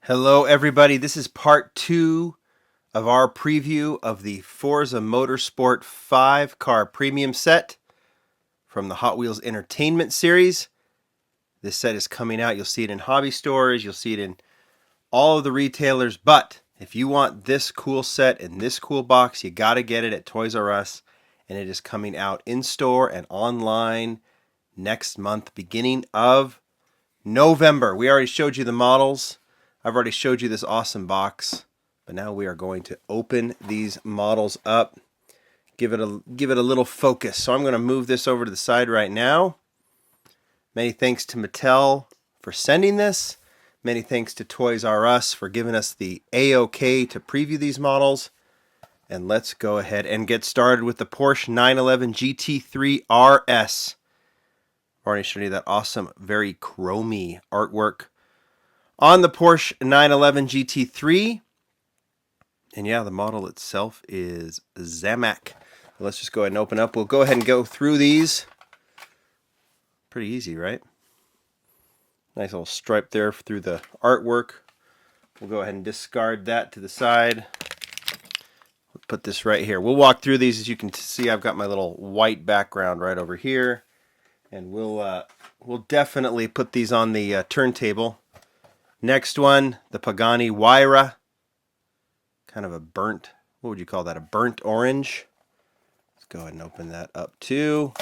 Hello, everybody. This is part 2 of our preview of the Forza Motorsport 5 car premium set from the Hot Wheels Entertainment series. This set is coming out. You'll see it in hobby stores. You'll see it in all of the retailers. But if you want this cool set in this cool box, you got to get it at Toys R Us. And it is coming out in store and online next month, beginning of November. We already showed you the models. I've already showed you this awesome box, but now we are going to open these models up, give it a little focus. So I'm going to move this over to the side right now. Many thanks to Mattel for sending this. Many thanks to Toys R Us for giving us the A-OK to preview these models. And let's go ahead and get started with the Porsche 911 GT3 RS. I've already showed you that awesome, very chromy artwork on the Porsche 911 GT3. And yeah, the model itself is Zamak. Let's just go ahead and open up. We'll go ahead and go through these. Pretty easy, right? Nice little stripe there through the artwork. We'll go ahead and discard that to the side. We'll put this right here. We'll walk through these. As you can see, I've got my little white background right over here. And we'll definitely put these on the turntable. Next one, the Pagani Huayra. Kind of a burnt, what would you call that? A burnt orange. Let's go ahead and open that up too.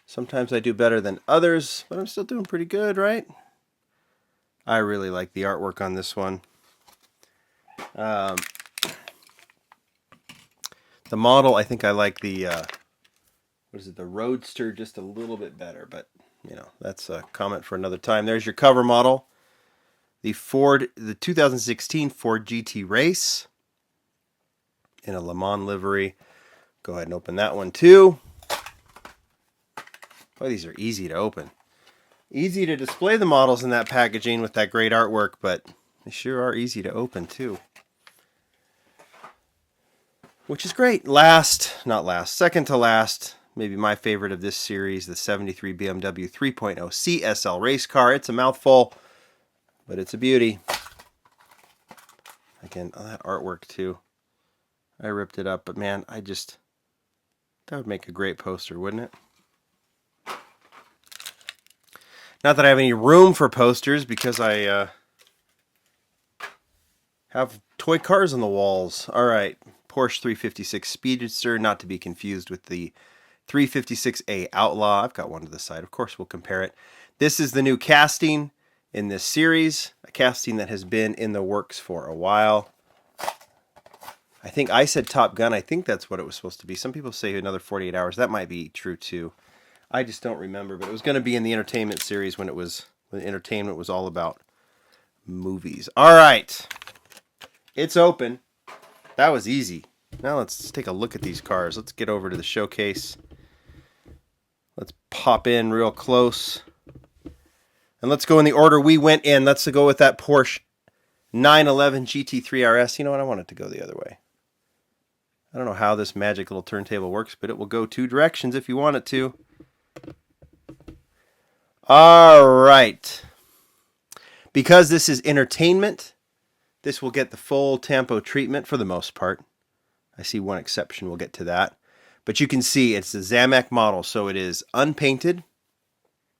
Sometimes I do better than others, but I'm still doing pretty good, right? I really like the artwork on this one. The model, I think I like the, the Roadster just a little bit better, but, you know, that's a comment for another time. There's your cover model. The 2016 Ford GT Race in a Le Mans livery. Go ahead and open that one too. Boy, these are easy to open. Easy to display the models in that packaging with that great artwork, but they sure are easy to open too. Which is great. Second to last, maybe my favorite of this series, the 73 BMW 3.0 CSL race car. It's a mouthful, but it's a beauty. Again, that artwork too. I ripped it up, but man, that would make a great poster, wouldn't it? Not that I have any room for posters because I have toy cars on the walls. All right, Porsche 356 Speedster, not to be confused with the 356A Outlaw. I've got one to the side. Of course, we'll compare it. This is the new casting in this series, a casting that has been in the works for a while. I think I said Top Gun. I think that's what it was supposed to be. Some people say another 48 hours. That might be true too. I just don't remember, but it was going to be in the entertainment series when entertainment was all about movies. All right. It's open. That was easy. Now let's take a look at these cars. Let's get over to the showcase. Let's pop in real close. And let's go in the order we went in. Let's go with that Porsche 911 GT3 RS. You know what? I want it to go the other way. I don't know how this magic little turntable works, but it will go two directions if you want it to. All right. Because this is entertainment, this will get the full Tampo treatment for the most part. I see one exception. We'll get to that. But you can see it's the Zamak model, so it is unpainted.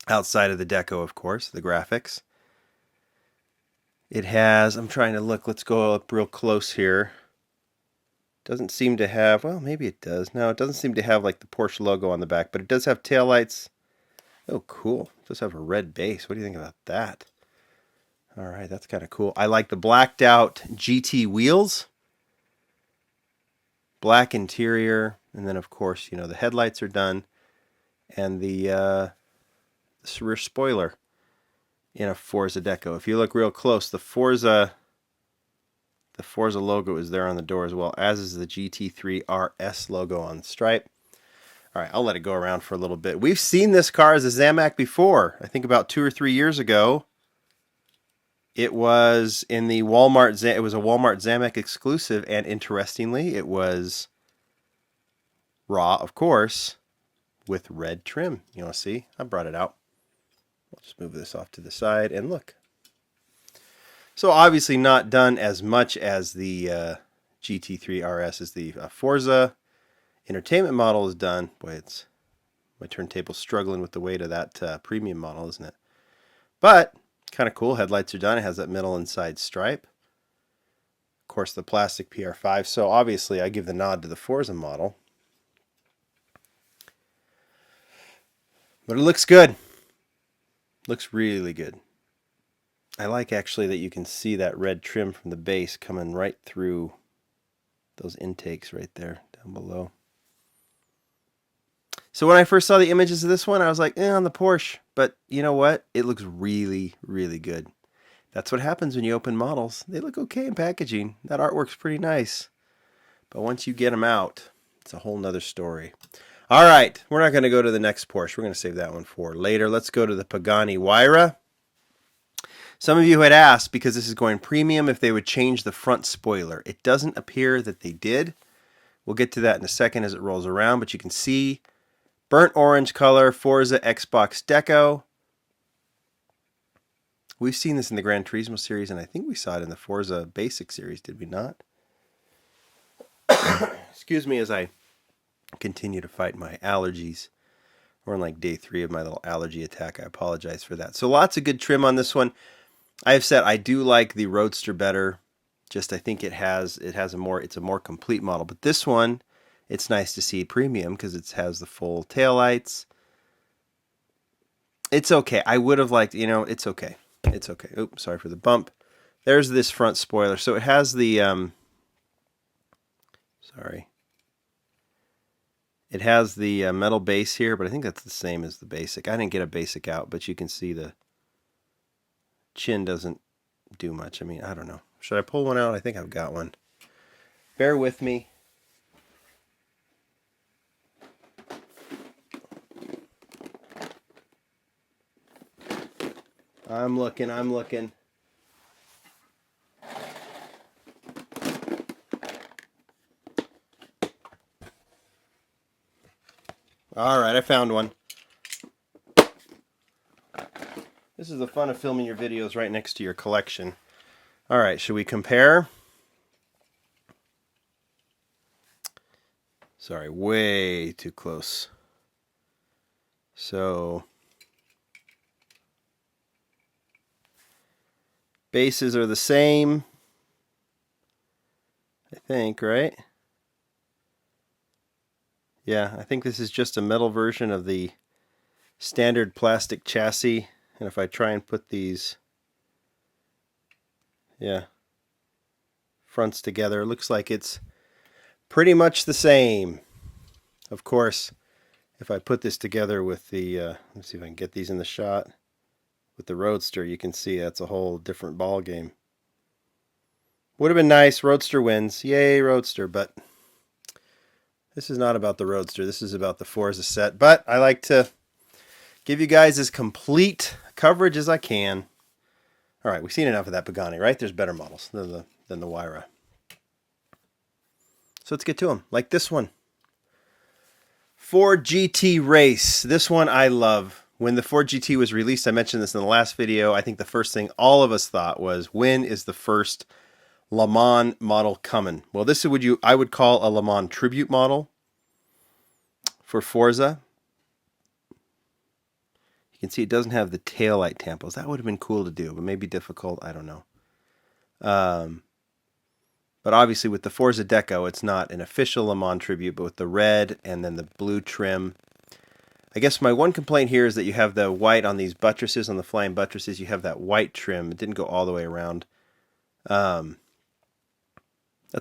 Outside of the deco, of course, the graphics. It has, I'm trying to look, let's go up real close here. Doesn't seem to have, well, maybe it does. No, it doesn't seem to have like the Porsche logo on the back, but it does have taillights. Oh, cool. It does have a red base. What do you think about that? All right, that's kind of cool. I like the blacked out GT wheels. Black interior. And then, of course, you know, the headlights are done. And the rear spoiler in a Forza deco. If you look real close, the Forza logo is there on the door as well, as is the GT3 RS logo on the stripe. All right, I'll let it go around for a little bit. We've seen this car as a Zamak before. I think about 2 or 3 years ago. It was in the Walmart. It was a Walmart Zamak exclusive, and interestingly, it was raw, of course, with red trim. You want to see? I brought it out. I'll just move this off to the side and look. So obviously not done as much as the GT3 RS as the Forza entertainment model is done. Boy, it's my turntable's struggling with the weight of that premium model, isn't it? But kind of cool. Headlights are done. It has that middle and side stripe. Of course, the plastic PR5. So obviously I give the nod to the Forza model. But it looks good. Looks really good. I like actually that you can see that red trim from the base coming right through those intakes right there down below. So when I first saw the images of this one, I was like, on the Porsche. But you know what? It looks really, really good. That's what happens when you open models. They look okay in packaging. That artwork's pretty nice. But once you get them out, it's a whole nother story. All right, we're not going to go to the next Porsche. We're going to save that one for later. Let's go to the Pagani Huayra. Some of you had asked, because this is going premium, if they would change the front spoiler. It doesn't appear that they did. We'll get to that in a second as it rolls around, but you can see burnt orange color, Forza Xbox Deco. We've seen this in the Gran Turismo series, and I think we saw it in the Forza Basic series, did we not? Excuse me as I continue to fight my allergies. We're on like day 3 of my little allergy attack. I apologize for that. So lots of good trim on this one. I have said I do like the Roadster better. Just I think it's a more complete model. But this one, it's nice to see premium because it has the full taillights. It's okay. I would have liked, it's okay. It's okay. Oops, sorry for the bump. There's this front spoiler. So it has the, it has the metal base here, but I think that's the same as the basic. I didn't get a basic out, but you can see the chin doesn't do much. I mean, I don't know. Should I pull one out? I think I've got one. Bear with me. I'm looking. All right, I found one. This is the fun of filming your videos right next to your collection. All right, should we compare? Sorry, way too close. So, bases are the same, I think, right? Yeah, I think this is just a metal version of the standard plastic chassis. And if I try and put these, fronts together, it looks like it's pretty much the same. Of course, if I put this together with the, let's see if I can get these in the shot, with the Roadster, you can see that's a whole different ball game. Would have been nice. Roadster wins. Yay, Roadster. But this is not about the Roadster. This is about the Forza set. But I like to give you guys as complete coverage as I can. All right, we've seen enough of that Pagani, right? There's better models than the Huayra. So let's get to them. Like this one. Ford GT Race. This one I love. When the Ford GT was released, I mentioned this in the last video, I think the first thing all of us thought was, when is the first Le Mans model coming? Well, this is what I would call a Le Mans tribute model for Forza. You can see it doesn't have the taillight tampos. That would have been cool to do, but maybe difficult. I don't know. But obviously with the Forza Deco, it's not an official Le Mans tribute, but with the red and then the blue trim. I guess my one complaint here is that you have the white on these buttresses, on the flying buttresses. You have that white trim. It didn't go all the way around. That's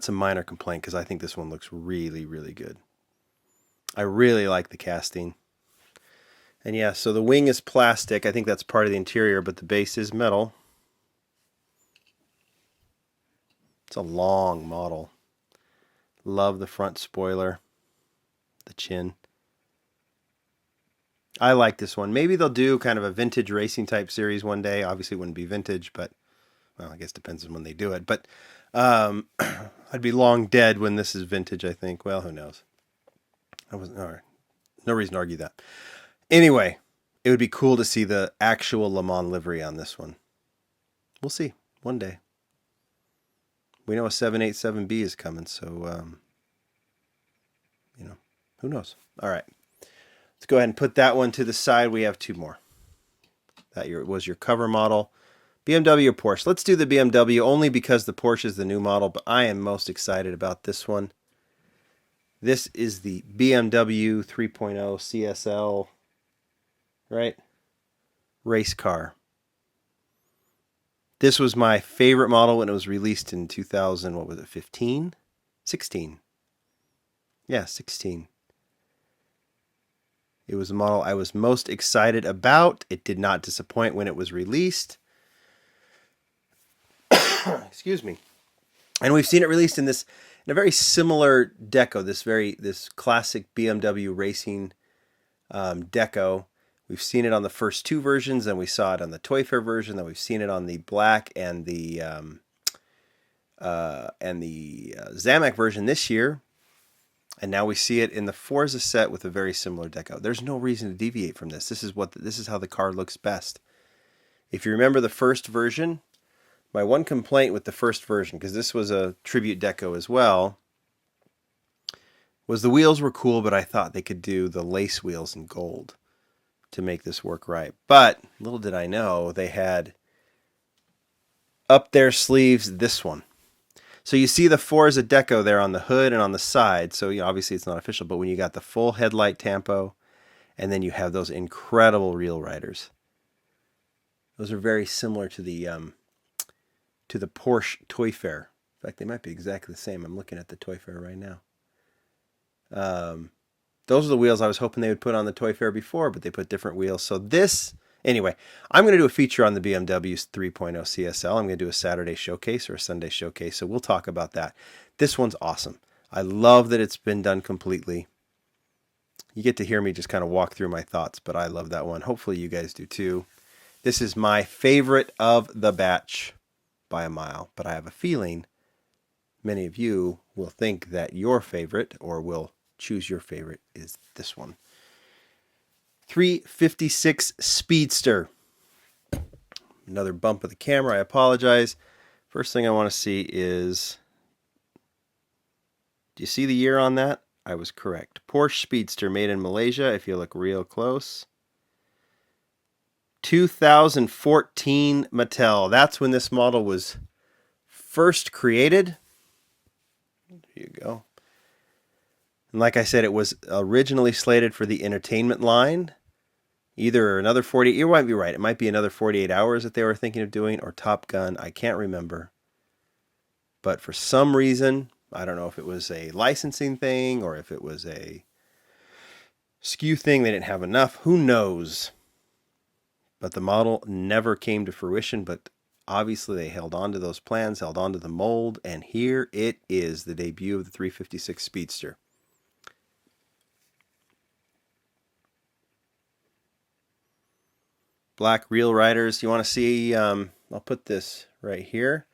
a minor complaint because I think this one looks really, really good. I really like the casting. And yeah, so the wing is plastic. I think that's part of the interior, but the base is metal. It's a long model. Love the front spoiler. The chin. I like this one. Maybe they'll do kind of a vintage racing type series one day. Obviously it wouldn't be vintage, but, well, I guess it depends on when they do it. But I'd be long dead when this is vintage, I think. Well, who knows? No reason to argue that. Anyway, it would be cool to see the actual Le Mans livery on this one. We'll see. One day. We know a 787B is coming, so, who knows? All right. Let's go ahead and put that one to the side. We have two more. That was your cover model. BMW or Porsche? Let's do the BMW only because the Porsche is the new model, but I am most excited about this one. This is the BMW 3.0 CSL, right? Race car. This was my favorite model when it was released in 2000, what was it, 15? 16. Yeah, 16. It was the model I was most excited about. It did not disappoint when it was released. Excuse me. And we've seen it released in a very similar deco, this classic BMW racing deco. We've seen it on the first two versions, and we saw it on the Toy Fair version. Then we've seen it on the black and the Zamak version this year. And now we see it in the Forza set with a very similar deco. There's no reason to deviate from this. This is how the car looks best. If you remember the first version, my one complaint with the first version, because this was a tribute deco as well, was the wheels were cool, but I thought they could do the lace wheels in gold to make this work right. But little did I know they had up their sleeves this one. So you see the Forza deco there on the hood and on the side. So obviously it's not official, but when you got the full headlight tampo, and then you have those incredible reel riders. Those are very similar to the Porsche Toy Fair. In fact, they might be exactly the same. I'm looking at the Toy Fair right now. Those are the wheels I was hoping they would put on the Toy Fair before, but they put different wheels. So anyway, I'm going to do a feature on the BMW 3.0 CSL. I'm going to do a Saturday showcase or a Sunday showcase, so we'll talk about that. This one's awesome. I love that it's been done completely. You get to hear me just kind of walk through my thoughts, but I love that one. Hopefully you guys do too. This is my favorite of the batch by a mile, but I have a feeling many of you will think that your favorite, or will choose your favorite, is this one. 356 Speedster. Another bump of the camera, I apologize. First thing I want to see is, do you see the year on that? I was correct. Porsche Speedster, made in Malaysia, if you look real close. 2014 Mattel. That's when this model was first created. There you go. And like I said, it was originally slated for the entertainment line. Either another 48, you might be right, it might be another 48 hours that they were thinking of doing, or Top Gun, I can't remember. But for some reason, I don't know if it was a licensing thing or if it was a SKU thing, they didn't have enough, who knows. But the model never came to fruition, but obviously they held on to those plans, held on to the mold, and here it is, the debut of the 356 Speedster. Black Reel Riders. You want to see, I'll put this right here.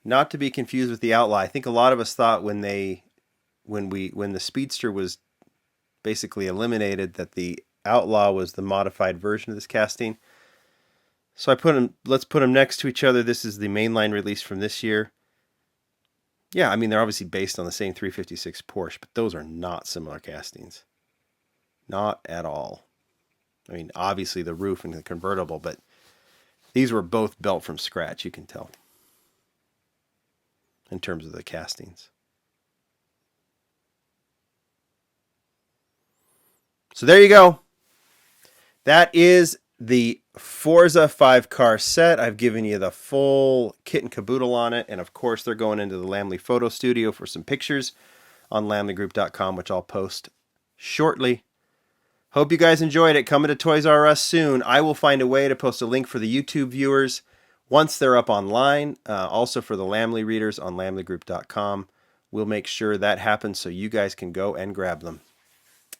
Not to be confused with the Outlaw. I think a lot of us thought when the Speedster was basically eliminated that the Outlaw was the modified version of this casting. So let's put them next to each other. This is the mainline release from this year. Yeah, I mean, they're obviously based on the same 356 Porsche, but those are not similar castings. Not at all. I mean, obviously the roof and the convertible, but these were both built from scratch, you can tell, in terms of the castings. So there you go. That is the Forza 5-car set. I've given you the full kit and caboodle on it, and of course they're going into the Lamley photo studio for some pictures on lamleygroup.com, which I'll post shortly. Hope you guys enjoyed it. Coming to Toys R Us soon. I will find a way to post a link for the YouTube viewers once they're up online. Also for the Lamley readers on lamleygroup.com. We'll make sure that happens so you guys can go and grab them.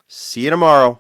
See you tomorrow.